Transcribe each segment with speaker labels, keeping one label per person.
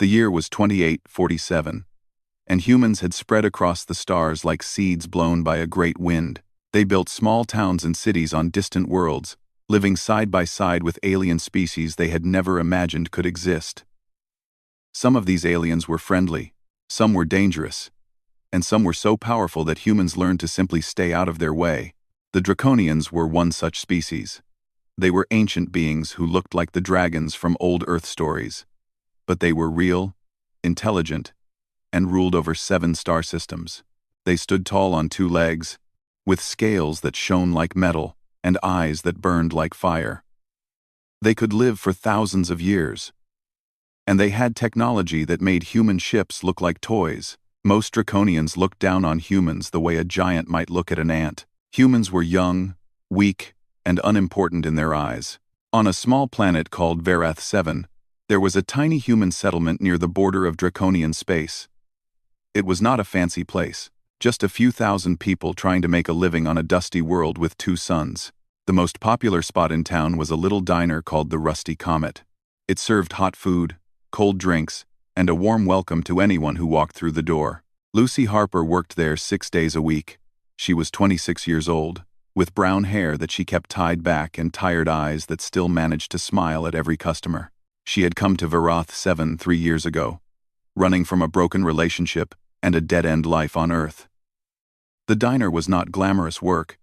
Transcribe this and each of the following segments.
Speaker 1: The year was 2847, and humans had spread across the stars like seeds blown by a great wind. They built small towns and cities on distant worlds, living side by side with alien species they had never imagined could exist. Some of these aliens were friendly, some were dangerous, and some were so powerful that humans learned to simply stay out of their way. The Draconians were one such species. They were ancient beings who looked like the dragons from old Earth stories. But they were real, intelligent, and ruled over 7 star systems. They stood tall on 2 legs, with scales that shone like metal and eyes that burned like fire. They could live for thousands of years. And they had technology that made human ships look like toys. Most Draconians looked down on humans the way a giant might look at an ant. Humans were young, weak, and unimportant in their eyes. On a small planet called Varath 7, there was a tiny human settlement near the border of Draconian space. It was not a fancy place, just a few thousand people trying to make a living on a dusty world with 2 suns. The most popular spot in town was a little diner called the Rusty Comet. It served hot food, cold drinks, and a warm welcome to anyone who walked through the door. Lucy Harper worked there 6 days a week. She was 26 years old, with brown hair that she kept tied back and tired eyes that still managed to smile at every customer. She had come to Varath 7 3 years ago, running from a broken relationship and a dead-end life on Earth. The diner was not glamorous work,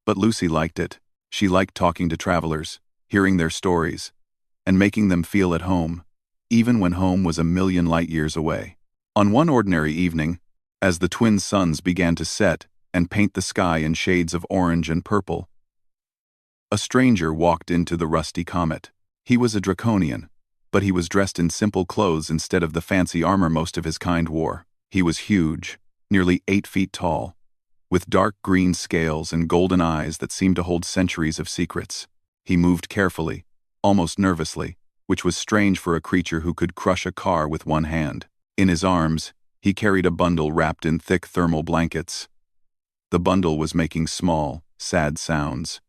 Speaker 1: but Lucy liked it. She liked talking to travelers, hearing their stories, and making them feel at home, even when home was a million light years away. On one ordinary evening, as the twin suns began to set and paint the sky in shades of orange and purple, a stranger walked into the Rusty Comet. He was a Draconian, but he was dressed in simple clothes instead of the fancy armor most of his kind wore. He was huge, nearly 8 feet tall, with dark green scales and golden eyes that seemed to hold centuries of secrets. He moved carefully, almost nervously, which was strange for a creature who could crush a car with one hand. In his arms, he carried a bundle wrapped in thick thermal blankets. The bundle was making small, sad sounds,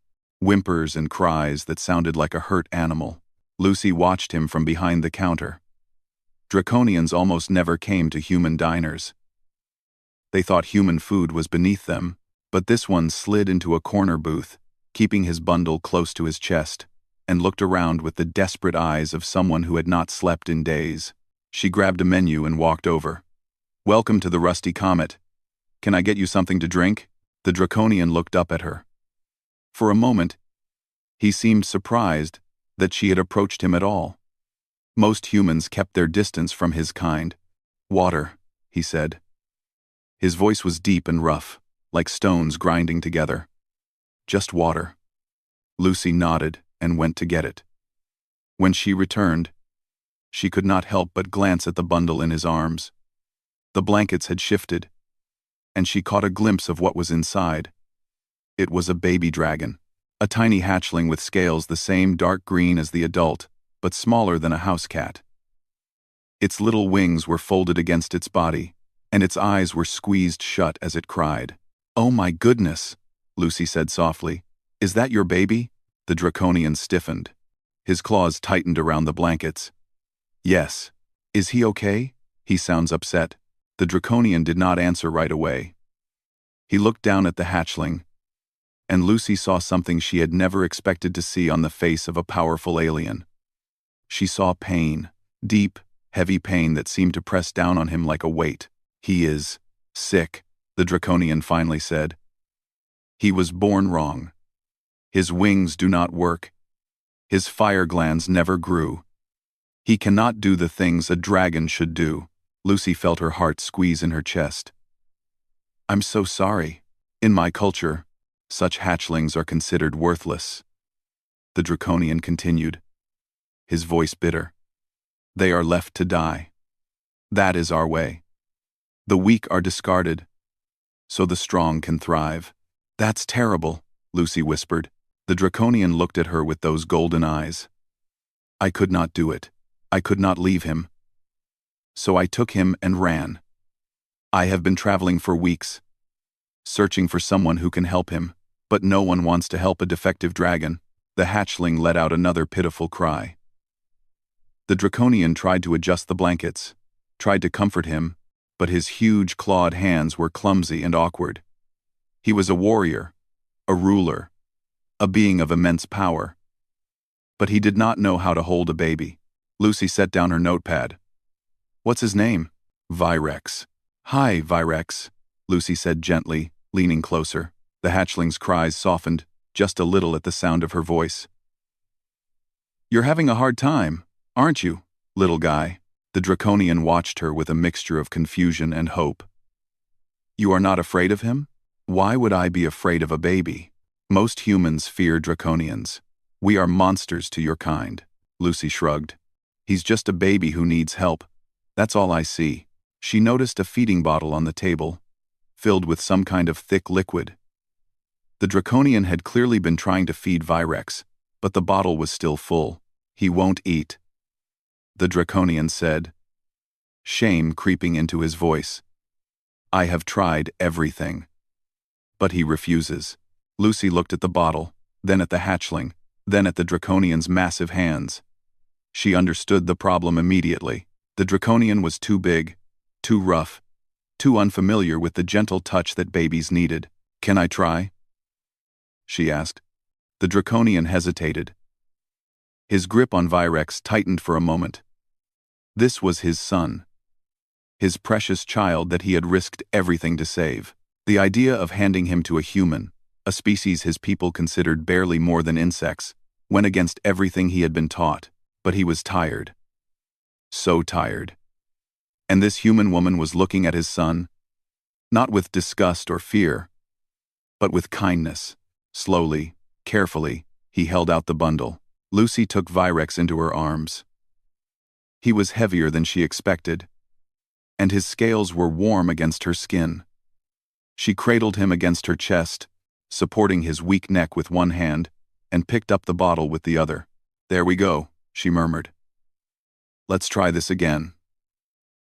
Speaker 1: whimpers and cries that sounded like a hurt animal. Lucy watched him from behind the counter. Draconians almost never came to human diners. They thought human food was beneath them, but this one slid into a corner booth, keeping his bundle close to his chest, and looked around with the desperate eyes of someone who had not slept in days. She grabbed a menu and walked over. "Welcome to the Rusty Comet. Can I get you something to drink?" The Draconian looked up at her. For a moment, he seemed surprised that she had approached him at all. Most humans kept their distance from his kind. "Water," he said. His voice was deep and rough, like stones grinding together. "Just water." Lucy nodded and went to get it. When she returned, she could not help but glance at the bundle in his arms. The blankets had shifted, and she caught a glimpse of what was inside. It was a baby dragon, a tiny hatchling with scales the same dark green as the adult, but smaller than a house cat. Its little wings were folded against its body, and its eyes were squeezed shut as it cried. "Oh my goodness," Lucy said softly. "Is that your baby?" The Draconian stiffened. His claws tightened around the blankets. "Yes. Is he okay? He sounds upset." The Draconian did not answer right away. He looked down at the hatchling, and Lucy saw something she had never expected to see on the face of a powerful alien. She saw pain, deep, heavy pain that seemed to press down on him like a weight. "He is sick," the Draconian finally said. "He was born wrong. His wings do not work. His fire glands never grew. He cannot do the things a dragon should do." Lucy felt her heart squeeze in her chest. "I'm so sorry. In my culture, such hatchlings are considered worthless," the Draconian continued, his voice bitter. "They are left to die. That is our way. The weak are discarded, so the strong can thrive." "That's terrible," Lucy whispered. The Draconian looked at her with those golden eyes. "I could not do it. I could not leave him. So I took him and ran. I have been traveling for weeks, searching for someone who can help him, but no one wants to help a defective dragon." The hatchling let out another pitiful cry. The draconian tried to adjust the blankets, tried to comfort him, but his huge clawed hands were clumsy and awkward. He was a warrior, a ruler, a being of immense power. But he did not know how to hold a baby. Lucy set down her notepad. "What's his name?" "Virex." "Hi, Virex," Lucy said gently, leaning closer. The hatchling's cries softened just a little at the sound of her voice. "You're having a hard time, aren't you, little guy?" The draconian watched her with a mixture of confusion and hope. "You are not afraid of him?" "Why would I be afraid of a baby? Most humans fear draconians. We are monsters to your kind." Lucy shrugged. "He's just a baby who needs help. That's all I see." She noticed a feeding bottle on the table, filled with some kind of thick liquid. The draconian had clearly been trying to feed Virex, but the bottle was still full. "He won't eat," the draconian said, shame creeping into his voice. "I have tried everything. But he refuses." Lucy looked at the bottle, then at the hatchling, then at the draconian's massive hands. She understood the problem immediately. The draconian was too big, too rough, too unfamiliar with the gentle touch that babies needed. "Can I try?" she asked. The draconian hesitated. His grip on Virex tightened for a moment. This was his son. His precious child that he had risked everything to save. The idea of handing him to a human, a species his people considered barely more than insects, went against everything he had been taught. But he was tired. So tired. And this human woman was looking at his son, not with disgust or fear, but with kindness. Slowly, carefully, he held out the bundle. Lucy took Virex into her arms. He was heavier than she expected, and his scales were warm against her skin. She cradled him against her chest, supporting his weak neck with one hand, and picked up the bottle with the other. "There we go," she murmured. "Let's try this again."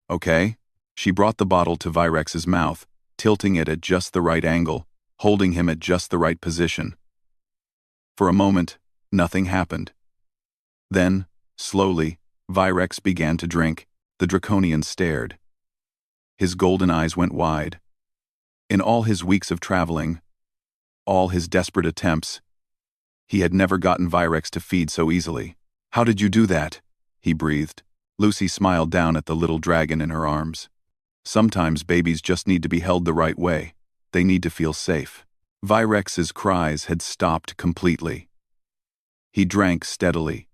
Speaker 1: "Okay." She brought the bottle to Virex's mouth, tilting it at just the right angle, holding him at just the right position. For a moment, nothing happened. Then, slowly, Virex began to drink. The draconian stared. His golden eyes went wide. In all his weeks of traveling, all his desperate attempts, he had never gotten Virex to feed so easily. "How did you do that?" he breathed. Lucy smiled down at the little dragon in her arms. "Sometimes babies just need to be held the right way. They need to feel safe." Virex's cries had stopped completely. He drank steadily,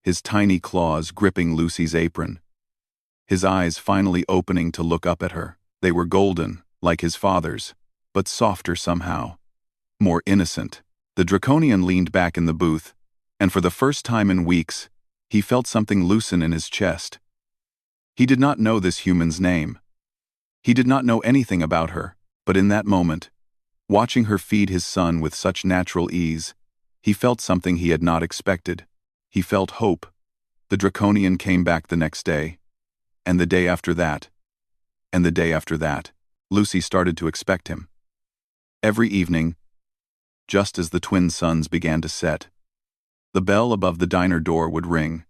Speaker 1: his tiny claws gripping Lucy's apron, his eyes finally opening to look up at her. They were golden, like his father's, but softer somehow, more innocent. The draconian leaned back in the booth, and for the first time in weeks, he felt something loosen in his chest. He did not know this human's name. He did not know anything about her, but in that moment, watching her feed his son with such natural ease, he felt something he had not expected. He felt hope. The draconian came back the next day, and the day after that, and the day after that. Lucy started to expect him. Every evening, just as the twin suns began to set, the bell above the diner door would ring,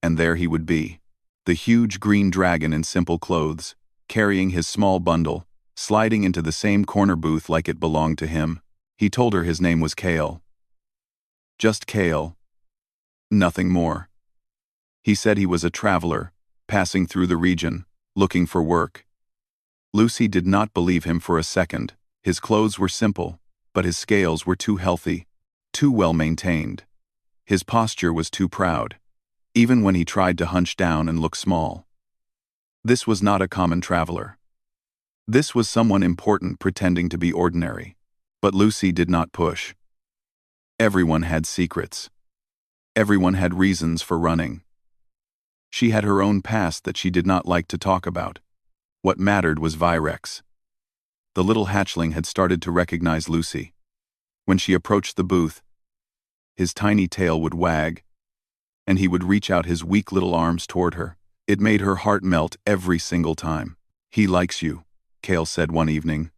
Speaker 1: and there he would be, the huge green dragon in simple clothes, carrying his small bundle, sliding into the same corner booth like it belonged to him. He told her his name was Kale. Just Kale. Nothing more. He said he was a traveler, passing through the region, looking for work. Lucy did not believe him for a second. His clothes were simple, but his scales were too healthy, too well maintained. His posture was too proud, even when he tried to hunch down and look small. This was not a common traveler. This was someone important pretending to be ordinary. But Lucy did not push. Everyone had secrets. Everyone had reasons for running. She had her own past that she did not like to talk about. What mattered was Virex. The little hatchling had started to recognize Lucy. When she approached the booth, his tiny tail would wag, and he would reach out his weak little arms toward her. It made her heart melt every single time. "He likes you," Kale said one evening,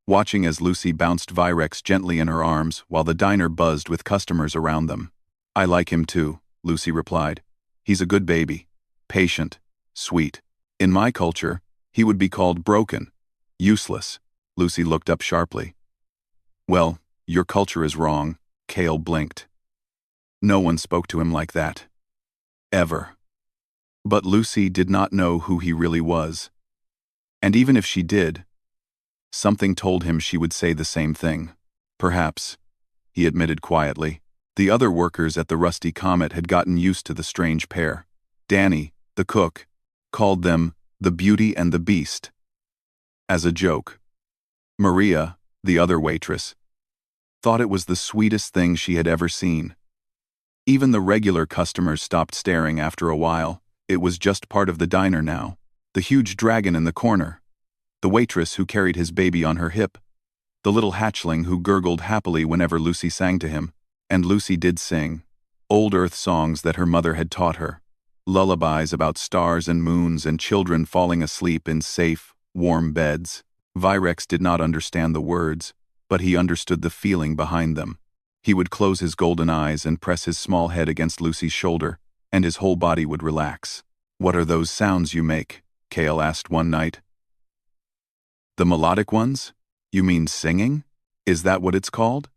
Speaker 1: watching as Lucy bounced Virex gently in her arms while the diner buzzed with customers around them. "I like him too," Lucy replied. He's a good baby. Patient. Sweet. In my culture, he would be called broken. Useless. Lucy looked up sharply. Well, your culture is wrong. Kale blinked. No one spoke to him like that. Ever. But Lucy did not know who he really was. And even if she did, something told him she would say the same thing. Perhaps, he admitted quietly. The other workers at the Rusty Comet had gotten used to the strange pair. Danny, the cook, called them the Beauty and the Beast. As a joke. Maria, the other waitress, thought it was the sweetest thing she had ever seen. Even the regular customers stopped staring after a while. It was just part of the diner now. The huge dragon in the corner. The waitress who carried his baby on her hip. The little hatchling who gurgled happily whenever Lucy sang to him. And Lucy did sing. Old Earth songs that her mother had taught her. Lullabies about stars and moons and children falling asleep in safe, warm beds. Virex did not understand the words, but he understood the feeling behind them. He would close his golden eyes and press his small head against Lucy's shoulder, and his whole body would relax. What are those sounds you make? Kale asked one night. The melodic ones? You mean singing? Is that what it's called?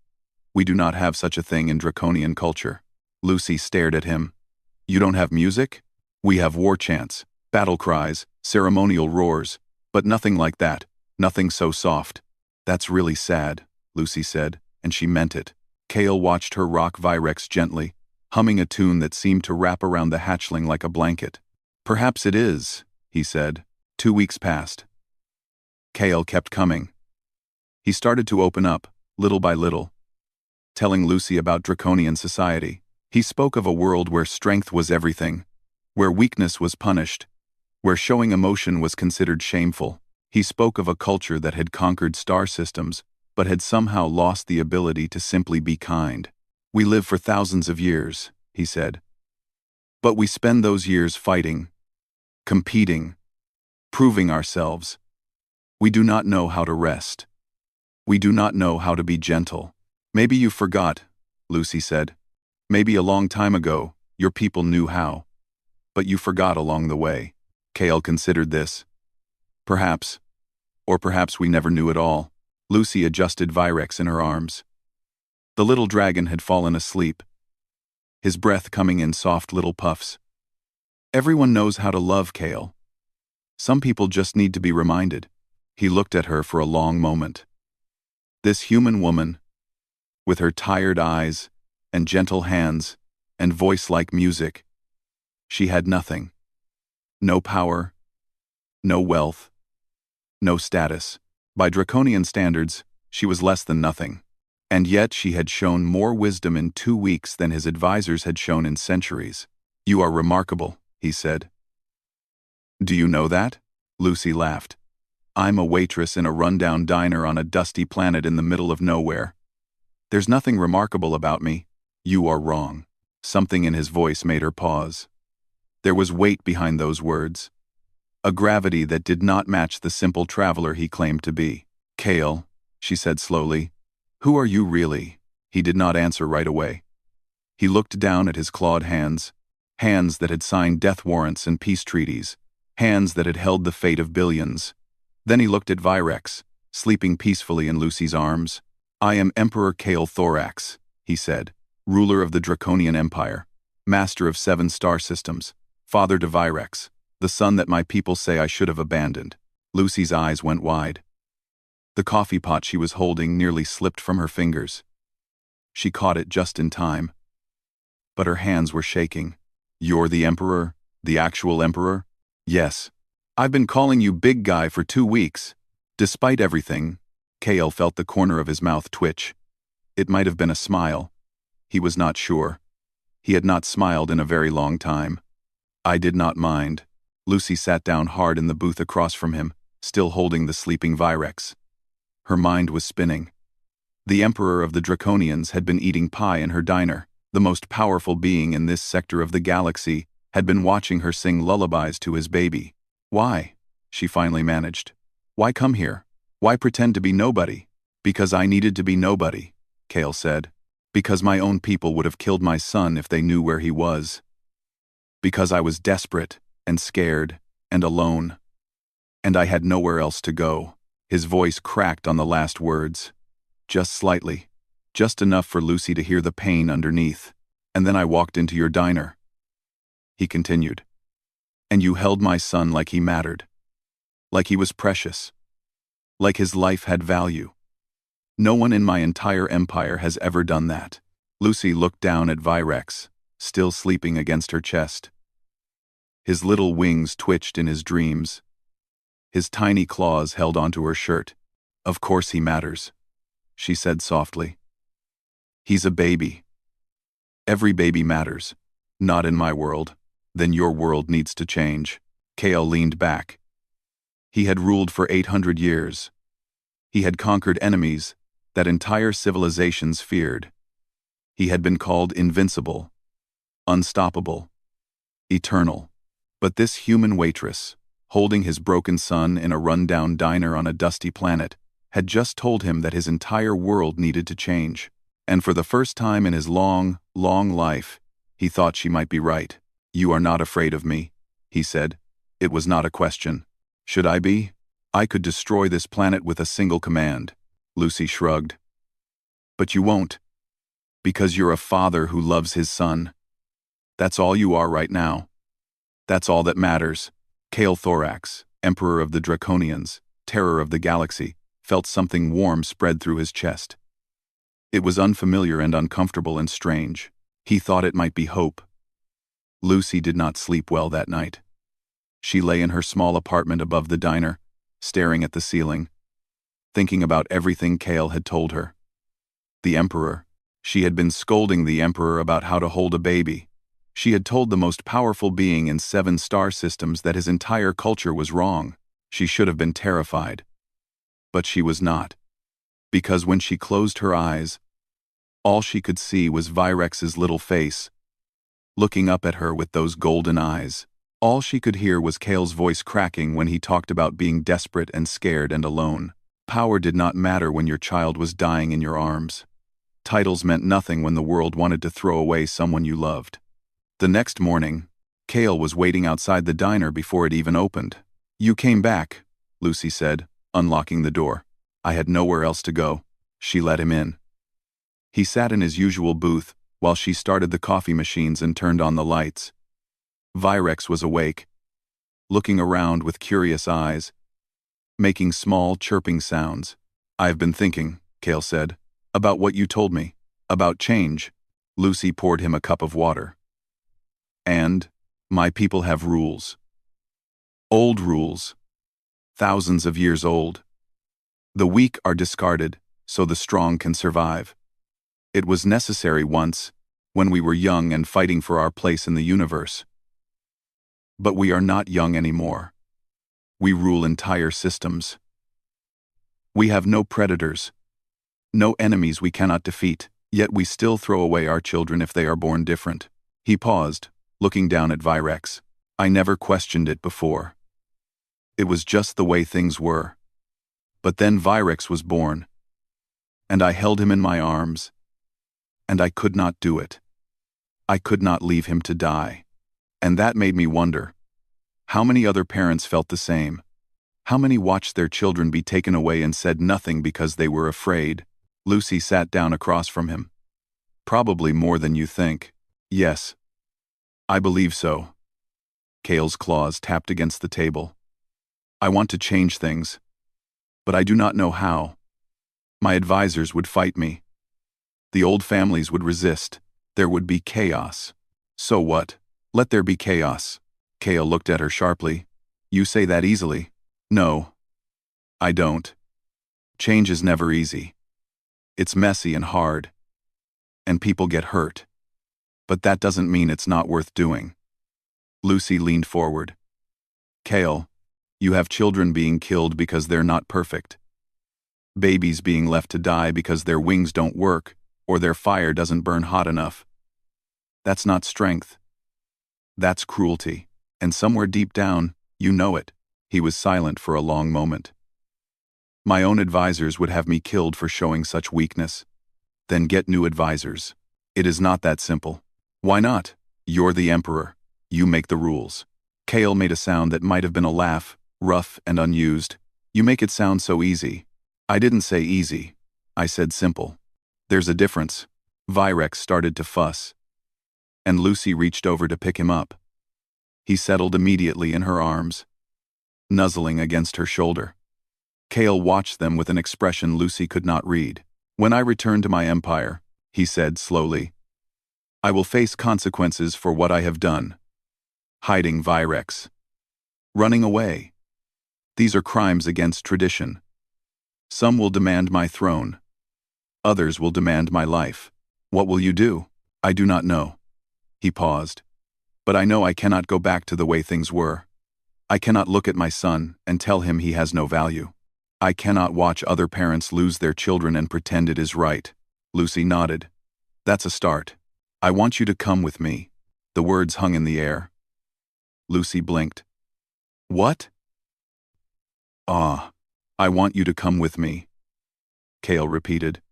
Speaker 1: We do not have such a thing in draconian culture. Lucy stared at him. You don't have music? We have war chants, battle cries, ceremonial roars, but nothing like that, nothing so soft. That's really sad, Lucy said, and she meant it. Kale watched her rock Virex gently, humming a tune that seemed to wrap around the hatchling like a blanket. Perhaps it is, he said. 2 weeks passed. Kale kept coming. He started to open up, little by little, telling Lucy about draconian society. He spoke of a world where strength was everything, where weakness was punished, where showing emotion was considered shameful. He spoke of a culture that had conquered star systems, but had somehow lost the ability to simply be kind. We live for thousands of years, he said. But we spend those years fighting, competing, proving ourselves. We do not know how to rest. We do not know how to be gentle. Maybe you forgot, Lucy said. Maybe a long time ago, your people knew how. But you forgot along the way. Kale considered this. Perhaps. Or perhaps we never knew at all. Lucy adjusted Virex in her arms. The little dragon had fallen asleep, his breath coming in soft little puffs. Everyone knows how to love, Kale. Some people just need to be reminded. He looked at her for a long moment. This human woman, with her tired eyes and gentle hands and voice like music, she had nothing. No power, no wealth, no status. By draconian standards, she was less than nothing. And yet she had shown more wisdom in 2 weeks than his advisors had shown in centuries. You are remarkable, he said. Do you know that? Lucy laughed. I'm a waitress in a rundown diner on a dusty planet in the middle of nowhere. There's nothing remarkable about me. You are wrong. Something in his voice made her pause. There was weight behind those words. A gravity that did not match the simple traveler he claimed to be. Kale, she said slowly, who are you really? He did not answer right away. He looked down at his clawed hands, hands that had signed death warrants and peace treaties, hands that had held the fate of billions. Then he looked at Virex, sleeping peacefully in Lucy's arms. I am Emperor Kale Thorax, he said, ruler of the Draconian Empire, master of 7 star systems, father to Virex, the son that my people say I should have abandoned. Lucy's eyes went wide. The coffee pot she was holding nearly slipped from her fingers. She caught it just in time. But her hands were shaking. You're the Emperor? The actual Emperor? Yes. I've been calling you big guy for 2 weeks. Despite everything, Kale felt the corner of his mouth twitch. It might have been a smile. He was not sure. He had not smiled in a very long time. I did not mind. Lucy sat down hard in the booth across from him, still holding the sleeping Virex. Her mind was spinning. The Emperor of the Draconians had been eating pie in her diner. The most powerful being in this sector of the galaxy had been watching her sing lullabies to his baby. Why? She finally managed. Why come here? Why pretend to be nobody? Because I needed to be nobody, Kale said. Because my own people would have killed my son if they knew where he was. Because I was desperate, and scared, and alone. And I had nowhere else to go. His voice cracked on the last words. Just slightly. Just enough for Lucy to hear the pain underneath. And then I walked into your diner. He continued. And you held my son like he mattered. Like he was precious. Like his life had value. No one in my entire empire has ever done that. Lucy looked down at Virex, still sleeping against her chest. His little wings twitched in his dreams. His tiny claws held onto her shirt. Of course he matters, she said softly. He's a baby. Every baby matters. Not in my world. Then your world needs to change. Kale leaned back. He had ruled for 800 years. He had conquered enemies that entire civilizations feared. He had been called invincible, unstoppable, eternal. But this human waitress, holding his broken son in a run-down diner on a dusty planet, had just told him that his entire world needed to change. And for the first time in his long, long life, he thought she might be right. You are not afraid of me, he said. It was not a question. Should I be? I could destroy this planet with a single command. Lucy shrugged. But you won't. Because you're a father who loves his son. That's all you are right now. That's all that matters. Kale Thorax, Emperor of the Draconians, terror of the galaxy, felt something warm spread through his chest. It was unfamiliar and uncomfortable and strange. He thought it might be hope. Lucy did not sleep well that night. She lay in her small apartment above the diner, staring at the ceiling, thinking about everything Kale had told her. The Emperor. She had been scolding the Emperor about how to hold a baby. She had told the most powerful being in 7 star systems that his entire culture was wrong. She should have been terrified. But she was not. Because when she closed her eyes, all she could see was Virex's little face, looking up at her with those golden eyes. All she could hear was Kale's voice cracking when he talked about being desperate and scared and alone. Power did not matter when your child was dying in your arms. Titles meant nothing when the world wanted to throw away someone you loved. The next morning, Kale was waiting outside the diner before it even opened. You came back, Lucy said, unlocking the door. I had nowhere else to go. She let him in. He sat in his usual booth while she started the coffee machines and turned on the lights. Virex was awake, looking around with curious eyes, making small chirping sounds. I've been thinking, Kale said, about what you told me, about change. Lucy poured him a cup of water. And, my people have rules. Old rules. Thousands of years old. The weak are discarded, so the strong can survive. It was necessary once, when we were young and fighting for our place in the universe. But we are not young anymore. We rule entire systems. We have no predators, no enemies we cannot defeat, yet we still throw away our children if they are born different. He paused, looking down at Virex. I never questioned it before. It was just the way things were. But then Virex was born, and I held him in my arms, and I could not do it. I could not leave him to die. And that made me wonder, how many other parents felt the same? How many watched their children be taken away and said nothing because they were afraid? Lucy sat down across from him. Probably more than you think. Yes. I believe so. Kale's claws tapped against the table. I want to change things, but I do not know how. My advisors would fight me. The old families would resist. There would be chaos. So what? Let there be chaos. Kale looked at her sharply. You say that easily. No. I don't. Change is never easy. It's messy and hard. And people get hurt. But that doesn't mean it's not worth doing. Lucy leaned forward. Kale, you have children being killed because they're not perfect. Babies being left to die because their wings don't work, or their fire doesn't burn hot enough. That's not strength. That's cruelty. And somewhere deep down, you know it. He was silent for a long moment. My own advisors would have me killed for showing such weakness. Then get new advisors. It is not that simple. Why not? You're the Emperor. You make the rules. Kale made a sound that might have been a laugh, rough and unused. You make it sound so easy. I didn't say easy. I said simple. There's a difference. Virex started to fuss, and Lucy reached over to pick him up. He settled immediately in her arms, nuzzling against her shoulder. Kale watched them with an expression Lucy could not read. When I return to my empire, he said slowly, I will face consequences for what I have done. Hiding Virex. Running away. These are crimes against tradition. Some will demand my throne. Others will demand my life. What will you do? I do not know. He paused. But I know I cannot go back to the way things were. I cannot look at my son and tell him he has no value. I cannot watch other parents lose their children and pretend it is right. Lucy nodded. That's a start. I want you to come with me. The words hung in the air. Lucy blinked. What? Ah, I want you to come with me. Kale repeated.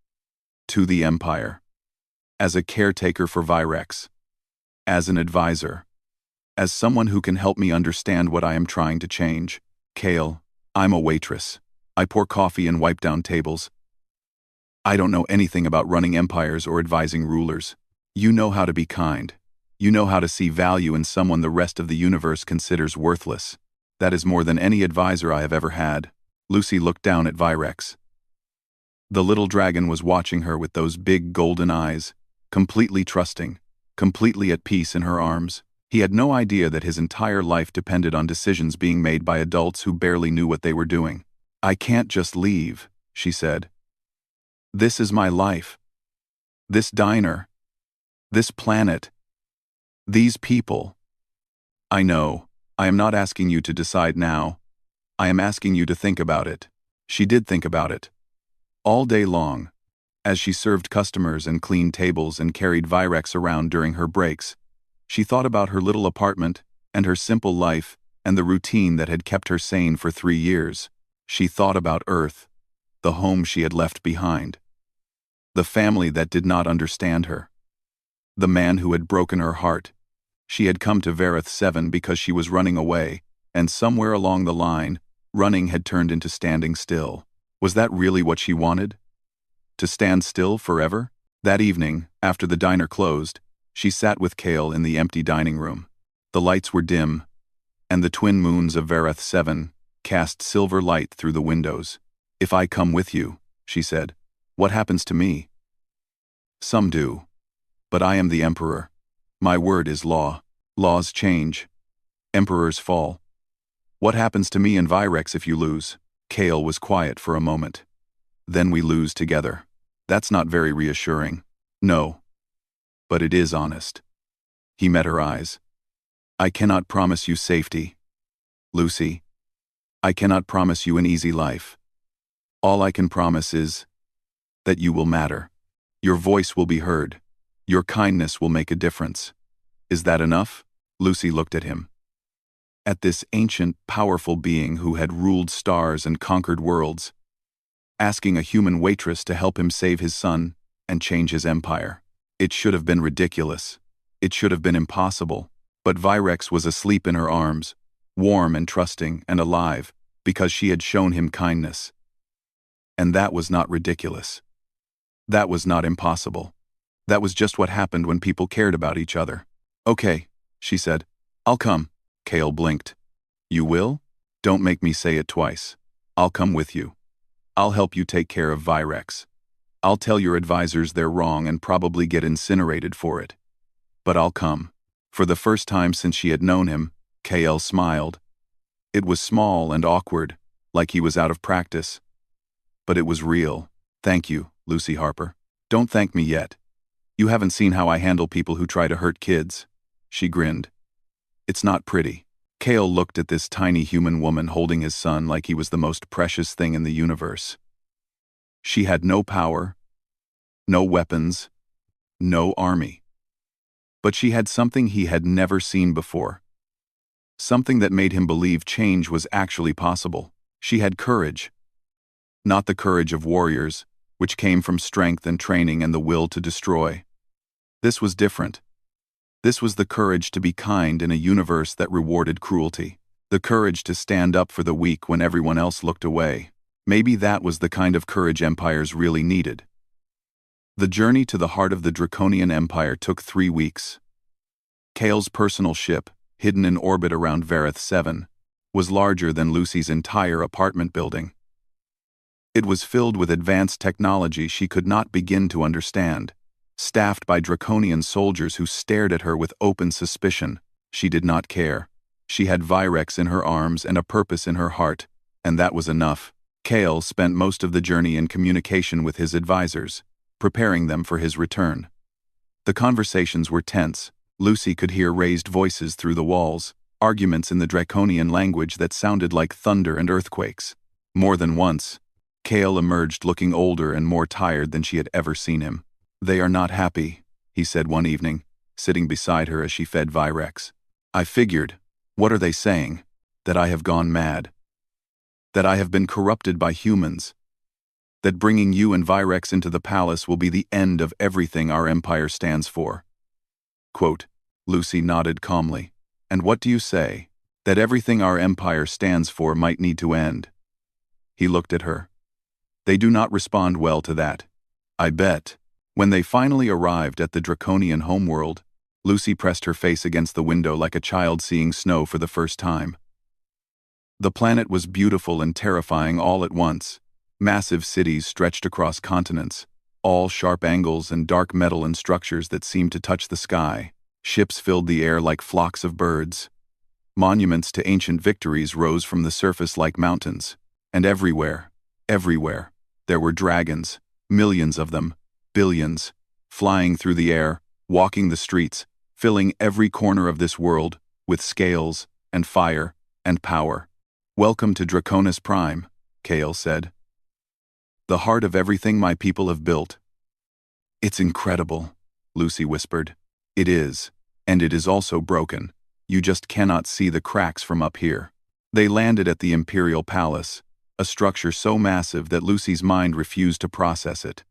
Speaker 1: To the Empire. As a caretaker for Virex. As an advisor. As someone who can help me understand what I am trying to change. Kale, I'm a waitress. I pour coffee and wipe down tables. I don't know anything about running empires or advising rulers. You know how to be kind. You know how to see value in someone the rest of the universe considers worthless. That is more than any advisor I have ever had. Lucy looked down at Virex. The little dragon was watching her with those big golden eyes, completely trusting, completely at peace in her arms. He had no idea that his entire life depended on decisions being made by adults who barely knew what they were doing. I can't just leave, she said. This is my life. This diner. This planet. These people. I know, I am not asking you to decide now. I am asking you to think about it. She did think about it. All day long, as she served customers and cleaned tables and carried Virex around during her breaks, she thought about her little apartment and her simple life and the routine that had kept her sane for 3 years. She thought about Earth, the home she had left behind, the family that did not understand her, the man who had broken her heart. She had come to Vareth 7 because she was running away, and somewhere along the line, running had turned into standing still. Was that really what she wanted? To stand still forever? That evening, after the diner closed, she sat with Kale in the empty dining room. The lights were dim, and the twin moons of Vareth 7 cast silver light through the windows. If I come with you, she said, what happens to me? Some do. But I am the Emperor. My word is law. Laws change. Emperors fall. What happens to me and Virex if you lose? Kale was quiet for a moment. Then we lose together. That's not very reassuring. No. But it is honest. He met her eyes. I cannot promise you safety, Lucy. I cannot promise you an easy life. All I can promise is that you will matter. Your voice will be heard. Your kindness will make a difference. Is that enough? Lucy looked at him. At this ancient, powerful being who had ruled stars and conquered worlds, asking a human waitress to help him save his son and change his empire. It should have been ridiculous. It should have been impossible. But Virex was asleep in her arms, warm and trusting and alive, because she had shown him kindness. And that was not ridiculous. That was not impossible. That was just what happened when people cared about each other. Okay, she said. I'll come. Kale blinked. You will? Don't make me say it twice. I'll come with you. I'll help you take care of Virex. I'll tell your advisors they're wrong and probably get incinerated for it. But I'll come. For the first time since she had known him, Kale smiled. It was small and awkward, like he was out of practice. But it was real. Thank you, Lucy Harper. Don't thank me yet. You haven't seen how I handle people who try to hurt kids. She grinned. It's not pretty. Kale looked at this tiny human woman holding his son like he was the most precious thing in the universe. She had no power, no weapons, no army. But she had something he had never seen before. Something that made him believe change was actually possible. She had courage. Not the courage of warriors, which came from strength and training and the will to destroy. This was different. This was the courage to be kind in a universe that rewarded cruelty. The courage to stand up for the weak when everyone else looked away. Maybe that was the kind of courage empires really needed. The journey to the heart of the Draconian Empire took 3 weeks. Kale's personal ship, hidden in orbit around Vareth 7, was larger than Lucy's entire apartment building. It was filled with advanced technology she could not begin to understand, staffed by Draconian soldiers who stared at her with open suspicion. She did not care. She had Virex in her arms and a purpose in her heart, and that was enough. Kale spent most of the journey in communication with his advisors, preparing them for his return. The conversations were tense. Lucy could hear raised voices through the walls, arguments in the Draconian language that sounded like thunder and earthquakes. More than once, Kale emerged looking older and more tired than she had ever seen him. "They are not happy," he said one evening, sitting beside her as she fed Virex. "I figured, what are they saying? That I have gone mad. That I have been corrupted by humans. That bringing you and Virex into the palace will be the end of everything our empire stands for." Quote, Lucy nodded calmly. "And what do you say? That everything our empire stands for might need to end?" He looked at her. "They do not respond well to that. I bet." When they finally arrived at the Draconian homeworld, Lucy pressed her face against the window like a child seeing snow for the first time. The planet was beautiful and terrifying all at once. Massive cities stretched across continents, all sharp angles and dark metal and structures that seemed to touch the sky. Ships filled the air like flocks of birds. Monuments to ancient victories rose from the surface like mountains. And everywhere, there were dragons, millions of them, billions, flying through the air, walking the streets, filling every corner of this world with scales and fire and power. "Welcome to Draconis Prime," Kale said. "The heart of everything my people have built." "It's incredible," Lucy whispered. "It is, and it is also broken. You just cannot see the cracks from up here." They landed at the Imperial Palace, a structure so massive that Lucy's mind refused to process it.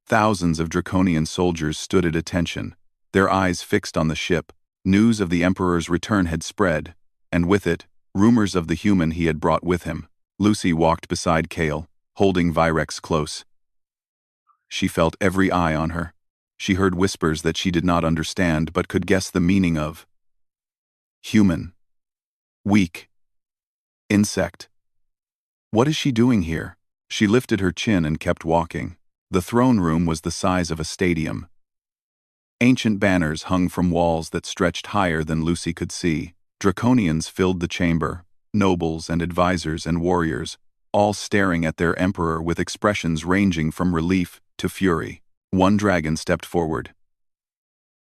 Speaker 1: Thousands of Draconian soldiers stood at attention, their eyes fixed on the ship. News of the Emperor's return had spread, and with it, rumors of the human he had brought with him. Lucy walked beside Kale, holding Virex close. She felt every eye on her. She heard whispers that she did not understand but could guess the meaning of. Human. Weak. Insect. What is she doing here? She lifted her chin and kept walking. The throne room was the size of a stadium. Ancient banners hung from walls that stretched higher than Lucy could see. Draconians filled the chamber, nobles and advisors and warriors, all staring at their emperor with expressions ranging from relief to fury. One dragon stepped forward.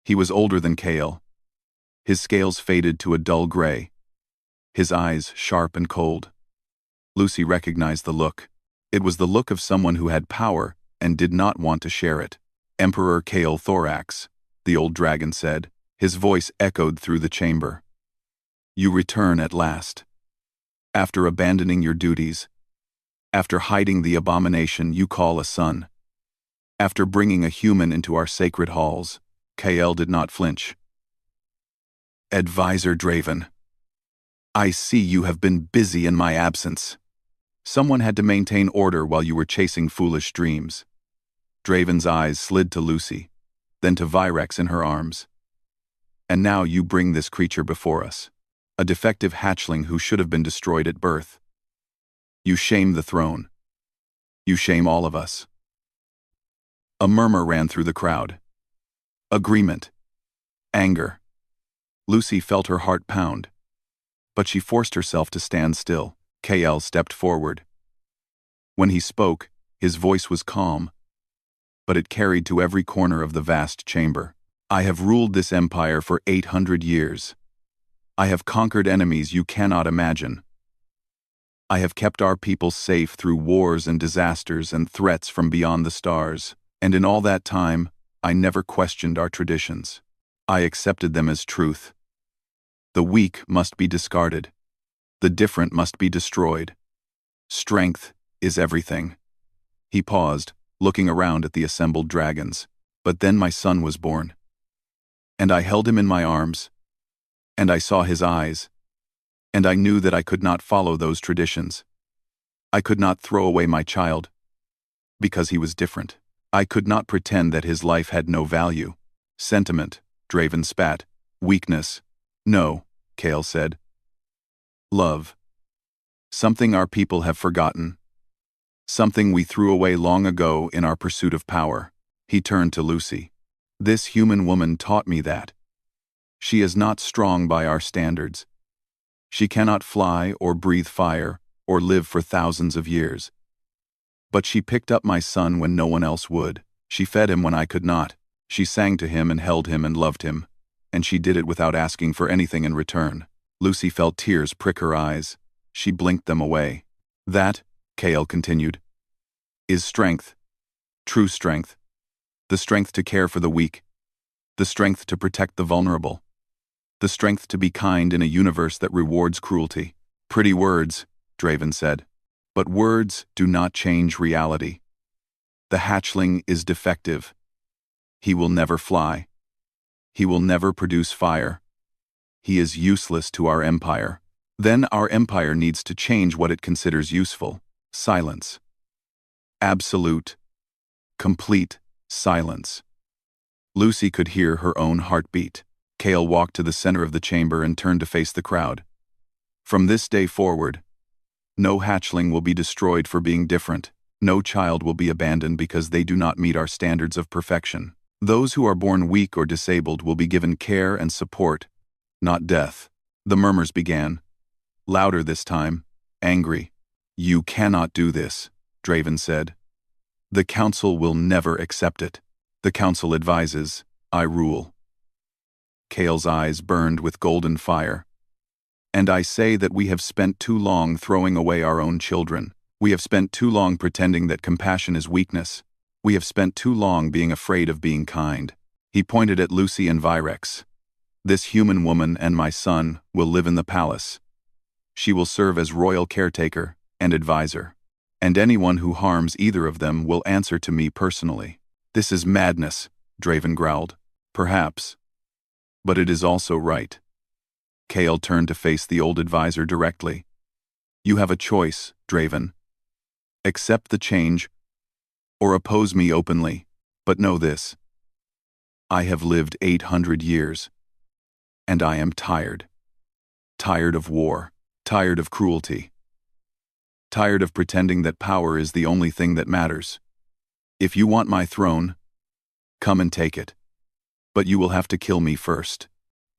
Speaker 1: He was older than Kale. His scales faded to a dull gray, his eyes sharp and cold. Lucy recognized the look. It was the look of someone who had power and did not want to share it. "Emperor Kale Thorax," the old dragon said. His voice echoed through the chamber. "You return at last. After abandoning your duties. After hiding the abomination you call a son. After bringing a human into our sacred halls." Kale did not flinch. "Advisor Draven. I see you have been busy in my absence. Someone had to maintain order while you were chasing foolish dreams." Draven's eyes slid to Lucy, then to Virex in her arms. "And now you bring this creature before us. A defective hatchling who should have been destroyed at birth. You shame the throne. You shame all of us." A murmur ran through the crowd. Agreement. Anger. Lucy felt her heart pound. But she forced herself to stand still. Kale stepped forward. When he spoke, his voice was calm, but it carried to every corner of the vast chamber. "I have ruled this empire for 800 years. I have conquered enemies you cannot imagine. I have kept our people safe through wars and disasters and threats from beyond the stars, and in all that time, I never questioned our traditions. I accepted them as truth. The weak must be discarded. The different must be destroyed. Strength is everything." He paused, looking around at the assembled dragons. "But then my son was born. And I held him in my arms, and I saw his eyes, and I knew that I could not follow those traditions. I could not throw away my child, because he was different. I could not pretend that his life had no value. Sentiment, Draven spat. Weakness. No, Kale said. Love. Something our people have forgotten. Something we threw away long ago in our pursuit of power. He turned to Lucy. This human woman taught me that. She is not strong by our standards. She cannot fly or breathe fire or live for thousands of years. But she picked up my son when no one else would. She fed him when I could not. She sang to him and held him and loved him. And she did it without asking for anything in return. Lucy felt tears prick her eyes. She blinked them away. That, Kale continued, is strength. True strength. The strength to care for the weak. The strength to protect the vulnerable. The strength to be kind in a universe that rewards cruelty. Pretty words, Draven said. But words do not change reality. The hatchling is defective. He will never fly. He will never produce fire. He is useless to our empire. Then our empire needs to change what it considers useful. Silence. Absolute, complete silence. Lucy could hear her own heartbeat. Kale walked to the center of the chamber and turned to face the crowd. From this day forward, no hatchling will be destroyed for being different. No child will be abandoned because they do not meet our standards of perfection. Those who are born weak or disabled will be given care and support, not death. The murmurs began. Louder this time, angry. You cannot do this, Draven said. The council will never accept it. The council advises, I rule. Kale's eyes burned with golden fire. And I say that we have spent too long throwing away our own children. We have spent too long pretending that compassion is weakness. We have spent too long being afraid of being kind. He pointed at Lucy and Virex. This human woman and my son will live in the palace. She will serve as royal caretaker and advisor. And anyone who harms either of them will answer to me personally. This is madness, Draven growled. Perhaps. But it is also right. Kale turned to face the old advisor directly. You have a choice, Draven. Accept the change, or oppose me openly. But know this. I have lived 800 years. And I am tired. Tired of war. Tired of cruelty. Tired of pretending that power is the only thing that matters. If you want my throne, come and take it. But you will have to kill me first.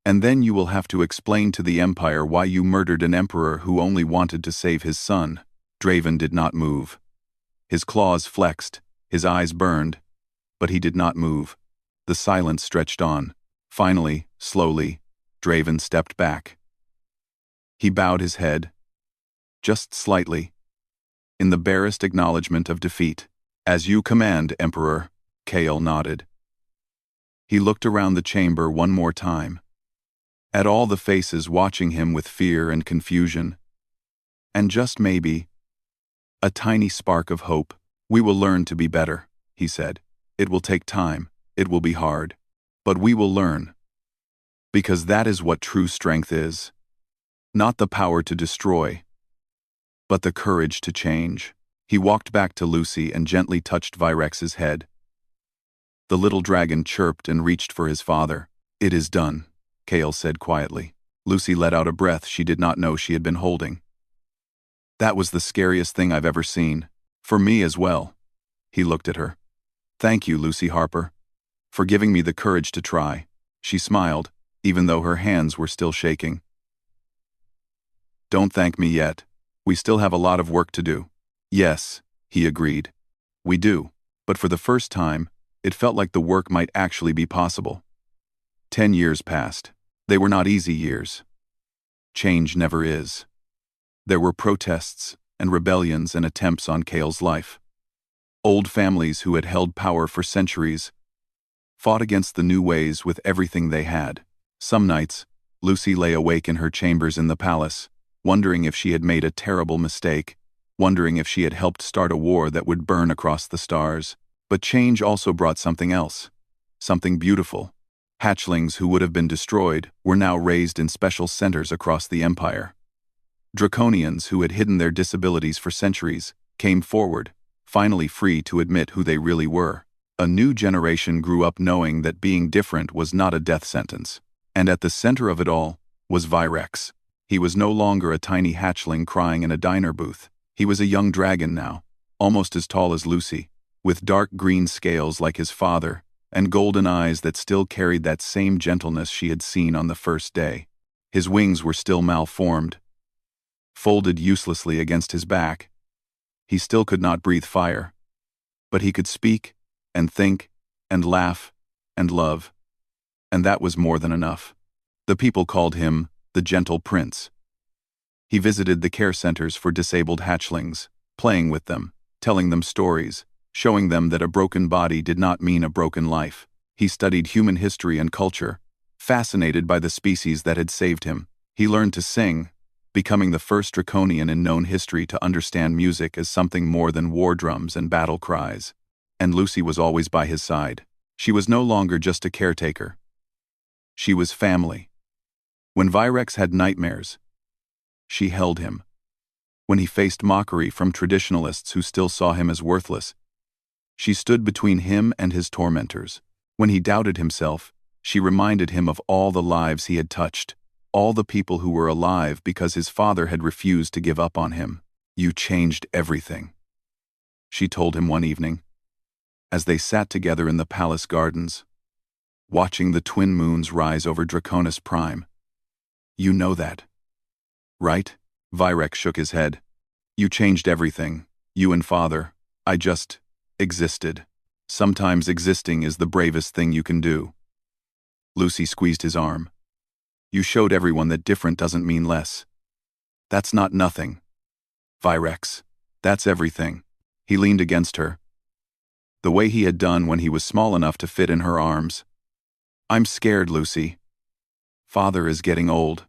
Speaker 1: And then you will have to explain to the Empire why you murdered an emperor who only wanted to save his son. Draven did not move. His claws flexed, his eyes burned, but he did not move. The silence stretched on. Finally, slowly, Draven stepped back. He bowed his head, just slightly, in the barest acknowledgement of defeat. As you command, Emperor, Kale nodded. He looked around the chamber one more time, at all the faces watching him with fear and confusion. And just maybe, a tiny spark of hope. We will learn to be better, he said. It will take time, it will be hard, but we will learn. Because that is what true strength is. Not the power to destroy, but the courage to change. He walked back to Lucy and gently touched Virex's head. The little dragon chirped and reached for his father. It is done, Kale said quietly. Lucy let out a breath she did not know she had been holding. That was the scariest thing I've ever seen. For me as well. He looked at her. Thank you, Lucy Harper, for giving me the courage to try. She smiled, even though her hands were still shaking. Don't thank me yet. We still have a lot of work to do. Yes, he agreed. We do. But for the first time, it felt like the work might actually be possible. 10 years passed. They were not easy years. Change never is. There were protests and rebellions and attempts on Kale's life. Old families who had held power for centuries fought against the new ways with everything they had. Some nights, Lucy lay awake in her chambers in the palace, wondering if she had made a terrible mistake, wondering if she had helped start a war that would burn across the stars. But change also brought something else, something beautiful. Hatchlings who would have been destroyed were now raised in special centers across the empire. Draconians who had hidden their disabilities for centuries came forward, finally free to admit who they really were. A new generation grew up knowing that being different was not a death sentence. And at the center of it all was Virex. He was no longer a tiny hatchling crying in a diner booth. He was a young dragon now, almost as tall as Lucy, with dark green scales like his father, and golden eyes that still carried that same gentleness she had seen on the first day. His wings were still malformed, folded uselessly against his back. He still could not breathe fire, but he could speak, and think, and laugh, and love. And that was more than enough. The people called him the Gentle Prince. He visited the care centers for disabled hatchlings, playing with them, telling them stories, showing them that a broken body did not mean a broken life. He studied human history and culture, fascinated by the species that had saved him. He learned to sing, becoming the first draconian in known history to understand music as something more than war drums and battle cries. And Lucy was always by his side. She was no longer just a caretaker. She was family. When Virex had nightmares, she held him. When he faced mockery from traditionalists who still saw him as worthless, she stood between him and his tormentors. When he doubted himself, she reminded him of all the lives he had touched, all the people who were alive because his father had refused to give up on him. "You changed everything," she told him one evening, as they sat together in the palace gardens, watching the twin moons rise over Draconis Prime. "You know that, right?" Virex shook his head. "You changed everything, you and father. I just existed. Sometimes existing is the bravest thing you can do." Lucy squeezed his arm. "You showed everyone that different doesn't mean less. That's not nothing, Virex. That's everything." He leaned against her, the way he had done when he was small enough to fit in her arms. "I'm scared, Lucy. Father is getting old.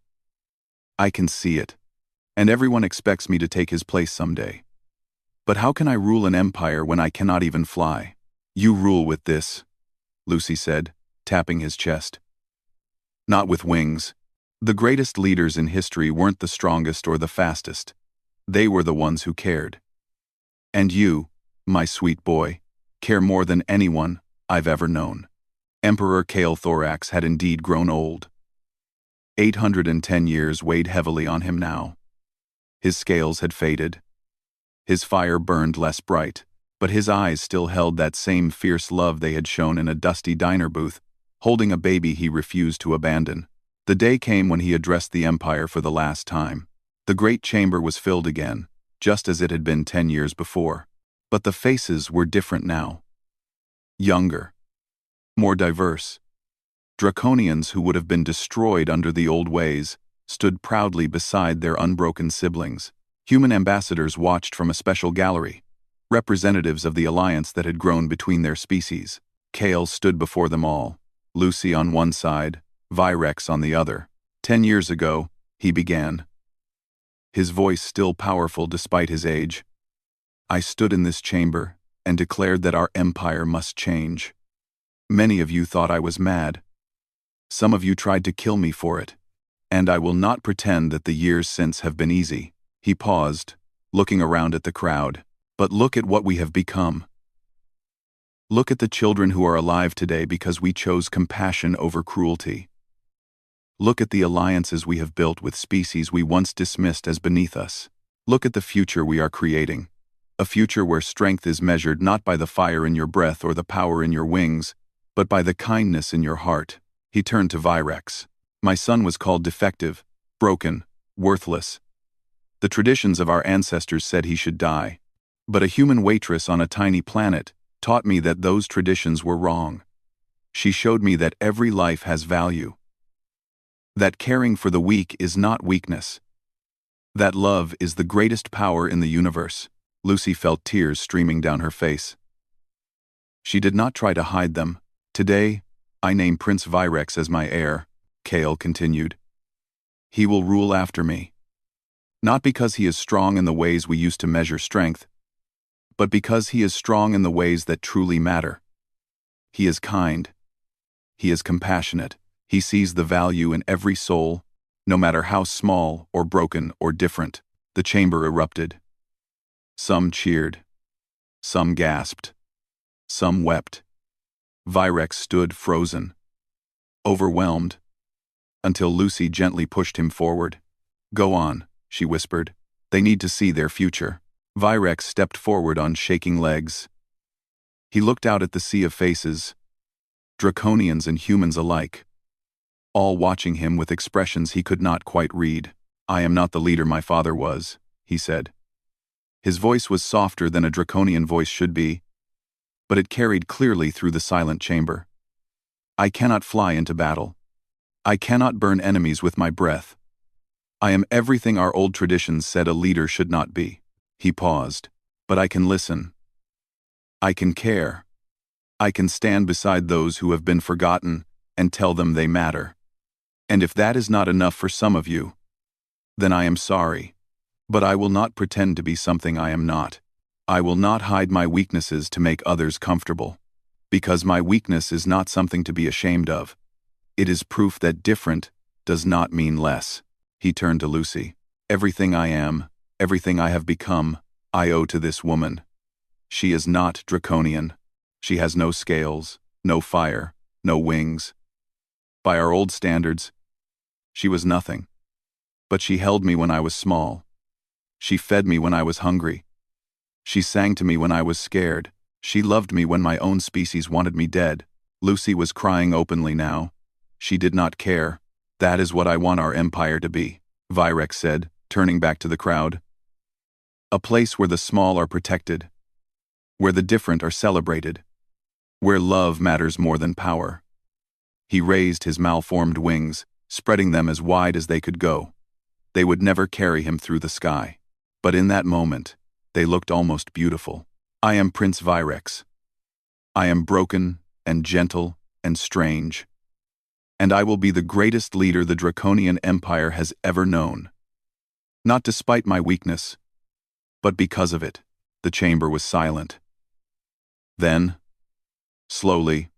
Speaker 1: I can see it. And everyone expects me to take his place someday. But how can I rule an empire when I cannot even fly?" "You rule with this," Lucy said, tapping his chest. "Not with wings. The greatest leaders in history weren't the strongest or the fastest. They were the ones who cared. And you, my sweet boy, care more than anyone I've ever known." Emperor Kale Thorax had indeed grown old. 810 years weighed heavily on him now. His scales had faded. His fire burned less bright, but his eyes still held that same fierce love they had shown in a dusty diner booth, holding a baby he refused to abandon. The day came when he addressed the Empire for the last time. The great chamber was filled again, just as it had been 10 years before. But the faces were different now. Younger. More diverse. Draconians who would have been destroyed under the old ways stood proudly beside their unbroken siblings. Human ambassadors watched from a special gallery, representatives of the alliance that had grown between their species. Kale stood before them all, Lucy on one side, Virex on the other. 10 years ago, he began, his voice still powerful despite his age. "I stood in this chamber and declared that our empire must change. Many of you thought I was mad. Some of you tried to kill me for it. And I will not pretend that the years since have been easy." He paused, looking around at the crowd. "But look at what we have become. Look at the children who are alive today because we chose compassion over cruelty. Look at the alliances we have built with species we once dismissed as beneath us. Look at the future we are creating. A future where strength is measured not by the fire in your breath or the power in your wings, but by the kindness in your heart." He turned to Virex. "My son was called defective, broken, worthless. The traditions of our ancestors said he should die. But a human waitress on a tiny planet taught me that those traditions were wrong. She showed me that every life has value. That caring for the weak is not weakness. That love is the greatest power in the universe." Lucy felt tears streaming down her face. She did not try to hide them. "Today, I name Prince Virex as my heir," Kale continued. "He will rule after me. Not because he is strong in the ways we used to measure strength, but because he is strong in the ways that truly matter. He is kind. He is compassionate. He sees the value in every soul, no matter how small or broken or different. The chamber erupted. Some cheered. Some gasped. Some wept. Virex stood frozen, overwhelmed, until Lucy gently pushed him forward. "Go on," she whispered. "They need to see their future." Virex stepped forward on shaking legs. He looked out at the sea of faces, draconians and humans alike, all watching him with expressions he could not quite read. "I am not the leader my father was," he said. His voice was softer than a draconian voice should be, but it carried clearly through the silent chamber. "I cannot fly into battle. I cannot burn enemies with my breath. I am everything our old traditions said a leader should not be." He paused. "But I can listen. I can care. I can stand beside those who have been forgotten and tell them they matter. And if that is not enough for some of you, then I am sorry. But I will not pretend to be something I am not. I will not hide my weaknesses to make others comfortable. Because my weakness is not something to be ashamed of. It is proof that different does not mean less." He turned to Lucy. "Everything I am, everything I have become, I owe to this woman. She is not draconian. She has no scales, no fire, no wings. By our old standards, she was nothing. But she held me when I was small. She fed me when I was hungry. She sang to me when I was scared. She loved me when my own species wanted me dead." Lucy was crying openly now. She did not care. "That is what I want our empire to be," Virex said, turning back to the crowd. "A place where the small are protected, where the different are celebrated, where love matters more than power." He raised his malformed wings, spreading them as wide as they could go. They would never carry him through the sky. But in that moment, they looked almost beautiful. "I am Prince Virex. I am broken and gentle and strange. And I will be the greatest leader the Draconian Empire has ever known. Not despite my weakness, but because of it." The chamber was silent. Then, slowly,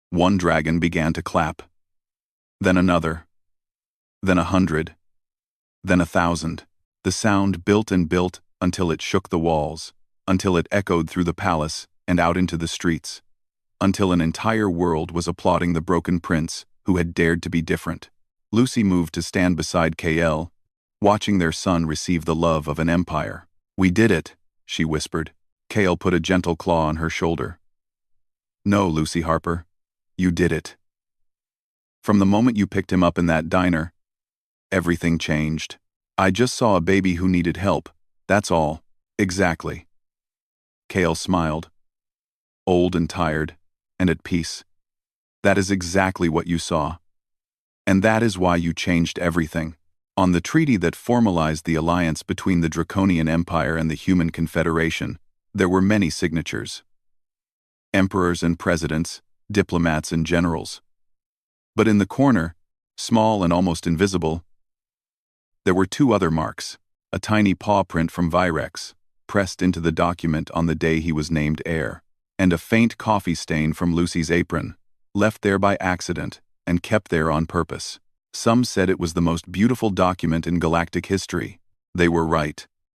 Speaker 1: one dragon began to clap. Then another. Then 100. Then 1,000. The sound built and built until it shook the walls, until it echoed through the palace and out into the streets, until an entire world was applauding the broken prince who had dared to be different. Lucy moved to stand beside KL, watching their son receive the love of an empire. "We did it," she whispered. Kale put a gentle claw on her shoulder. "No, Lucy Harper, you did it. From the moment you picked him up in that diner, everything changed. I just saw a baby who needed help, that's all." "Exactly." Kale smiled. "Old and tired, and at peace. That is exactly what you saw. And that is why you changed everything." On the treaty that formalized the alliance between the Draconian Empire and the Human Confederation, there were many signatures. Emperors and presidents, diplomats and generals. But in the corner, small and almost invisible, there were two other marks: a tiny paw print from Virex, pressed into the document on the day he was named heir, and a faint coffee stain from Lucy's apron, left there by accident and kept there on purpose. Some said it was the most beautiful document in galactic history. They were right.